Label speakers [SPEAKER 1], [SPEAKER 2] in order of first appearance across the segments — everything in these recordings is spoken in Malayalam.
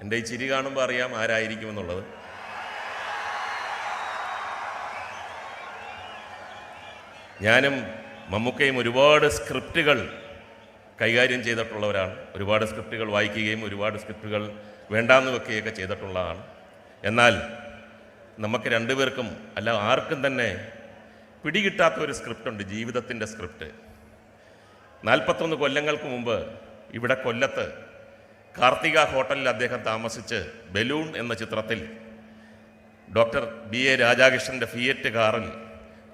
[SPEAKER 1] എൻ്റെ ഈ ചിരി കാണുമ്പോൾ അറിയാം ആരായിരിക്കുമെന്നുള്ളത്. ഞാനും മമ്മൂക്കയും ഒരുപാട് സ്ക്രിപ്റ്റുകൾ കൈകാര്യം ചെയ്തിട്ടുള്ളവരാണ്. ഒരുപാട് സ്ക്രിപ്റ്റുകൾ വായിക്കുകയും ഒരുപാട് സ്ക്രിപ്റ്റുകൾ വേണ്ടാന്ന് വെക്കുകയൊക്കെ ചെയ്തിട്ടുള്ളതാണ്. എന്നാൽ നമുക്ക് രണ്ടുപേർക്കും അല്ല ആർക്കും തന്നെ പിടികിട്ടാത്ത ഒരു സ്ക്രിപ്റ്റുണ്ട്, ജീവിതത്തിൻ്റെ സ്ക്രിപ്റ്റ്. 41 കൊല്ലങ്ങൾക്ക് മുമ്പ് ഇവിടെ കൊല്ലത്ത് കാർത്തിക ഹോട്ടലിൽ അദ്ദേഹം താമസിച്ച് ബലൂൺ എന്ന ചിത്രത്തിൽ ഡോക്ടർ BA രാധാകൃഷ്ണൻ്റെ ഫിയറ്റ് കാറിൽ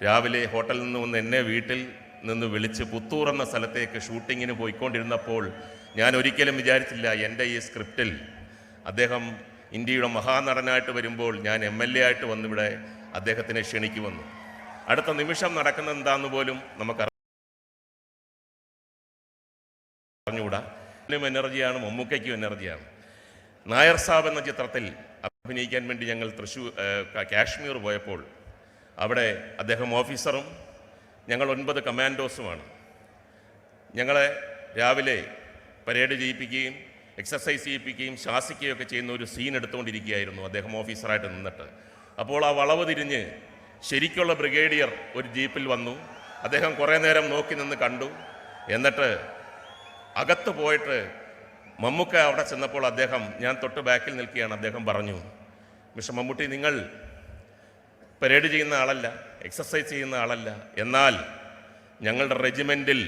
[SPEAKER 1] രാവിലെ ഹോട്ടലിൽ നിന്ന് വന്ന് എന്നെ വീട്ടിൽ നിന്ന് വിളിച്ച് പുത്തൂർ എന്ന സ്ഥലത്തേക്ക് ഷൂട്ടിങ്ങിന് പോയിക്കൊണ്ടിരുന്നപ്പോൾ ഞാൻ ഒരിക്കലും വിചാരിച്ചില്ല എൻ്റെ ഈ സ്ക്രിപ്റ്റിൽ അദ്ദേഹം ഇന്ത്യയുടെ മഹാനടനായിട്ട് വരുമ്പോൾ ഞാൻ MLA ആയിട്ട് വന്നിവിടെ അദ്ദേഹത്തിനെ ക്ഷണിക്കുമെന്ന്. അടുത്ത നിമിഷം നടക്കുന്നത് എന്താണെന്ന് പോലും നമുക്കറിഞ്ഞുകൂടാ. എനർജിയാണ്, മമ്മൂക്കയ്ക്കും എനർജിയാണ്. നായർ സാബ് എന്ന ചിത്രത്തിൽ അഭിനയിക്കാൻ വേണ്ടി ഞങ്ങൾ കാശ്മീർ പോയപ്പോൾ അവിടെ അദ്ദേഹം ഓഫീസറും ഞങ്ങൾ 9 കമാൻഡോസുമാണ്. ഞങ്ങളെ രാവിലെ പരേഡ് ചെയ്യിപ്പിക്കുകയും എക്സസൈസ് ചെയ്യിപ്പിക്കുകയും ശാസിക്കുകയൊക്കെ ചെയ്യുന്ന ഒരു സീൻ എടുത്തുകൊണ്ടിരിക്കുകയായിരുന്നു അദ്ദേഹം ഓഫീസറായിട്ട് നിന്നിട്ട്. അപ്പോൾ ആ വളവ് തിരിഞ്ഞ് ശരിക്കുള്ള ബ്രിഗേഡിയർ ഒരു ജീപ്പിൽ വന്നു. അദ്ദേഹം കുറേ നേരം നോക്കി നിന്ന് കണ്ടു. എന്നിട്ട് അകത്ത് പോയിട്ട് മമ്മൂക്ക അവിടെ ചെന്നപ്പോൾ അദ്ദേഹം, ഞാൻ തൊട്ട് ബാക്കിൽ നിൽക്കുകയാണ്, അദ്ദേഹം പറഞ്ഞു, മിസ്റ്റർ മമ്മൂട്ടി, നിങ്ങൾ പരേഡ് ചെയ്യുന്ന ആളല്ല, എക്സസൈസ് ചെയ്യുന്ന ആളല്ല, എന്നാൽ ഞങ്ങളുടെ റെജിമെൻറ്റിൽ,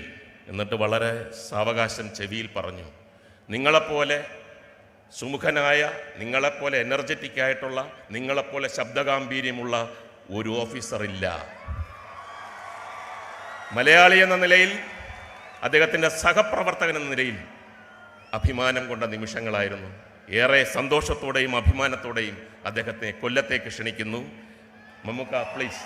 [SPEAKER 1] എന്നിട്ട് വളരെ സാവകാശം ചെവിയിൽ പറഞ്ഞു, നിങ്ങളെപ്പോലെ സുമുഖനായ, നിങ്ങളെപ്പോലെ എനർജറ്റിക് ആയിട്ടുള്ള, നിങ്ങളെപ്പോലെ ശബ്ദഗാംഭീര്യമുള്ള ഒരു ഓഫീസറില്ല. മലയാളി എന്ന നിലയിൽ, അദ്ദേഹത്തിൻ്റെ സഹപ്രവർത്തകൻ എന്ന നിലയിൽ അഭിമാനം കൊണ്ട നിമിഷങ്ങളായിരുന്നു. ഏറെ സന്തോഷത്തോടെയും അഭിമാനത്തോടെയും അദ്ദേഹത്തെ കൊല്ലത്തേക്ക് ക്ഷണിക്കുന്നു. മമ്മൂക്ക, പ്ലീസ്.